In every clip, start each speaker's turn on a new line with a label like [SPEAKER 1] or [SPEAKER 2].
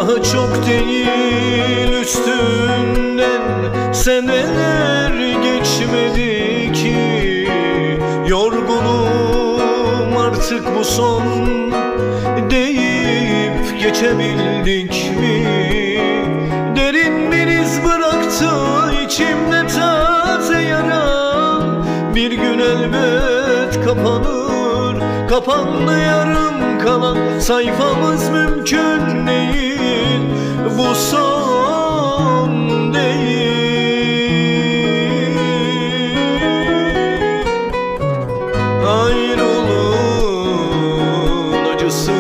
[SPEAKER 1] Daha çok değil üstünden seneler geçmedi ki, yorgunum artık bu son deyip geçebildik mi? Derin bir iz bıraktı içimde taze yara, bir gün elbet kapanır. Kapandı yarım kalan sayfamız, mümkün değil, bu son değil. Ayrılığın acısı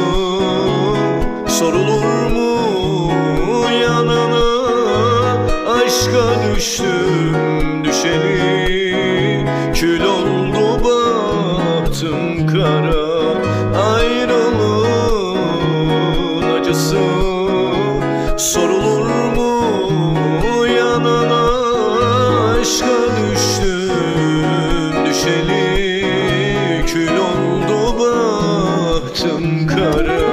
[SPEAKER 1] sorulur mu yanına? Aşka düştüm düşeli, kül oldu bahtım kara. Ayrılığın acısı sorulur mu yanına? Aşka düştüm düşeli, kül oldu bahtım kara.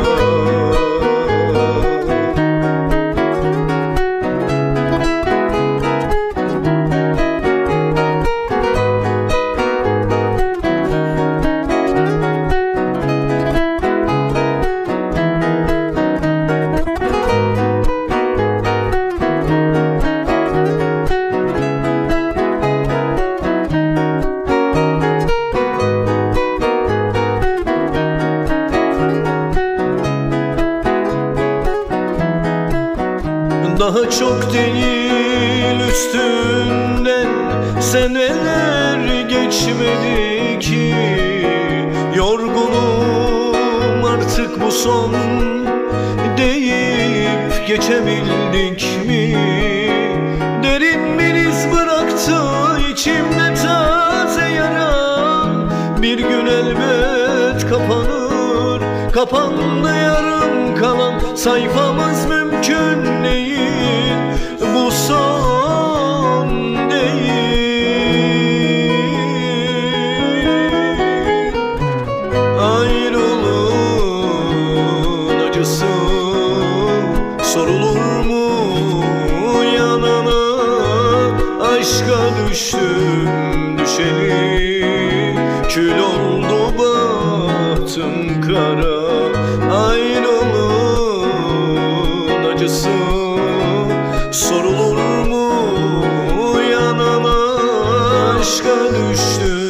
[SPEAKER 1] Daha çok değil üstünden seneler geçmedi ki, yorgunum artık bu son deyip geçebildik mi? Derin bir iz bıraktı içimde taze yara, bir gün elbet kapanır. Kapandı yarım kalan sayfamız, mümkün değil, bu son değil. Ayrılığın acısı sorulur mu yanına? Aşka düştüm düşeli, kül oldu bahtım kara. Ayrılığın acısı sorulur mu yanına? Aşka düştüm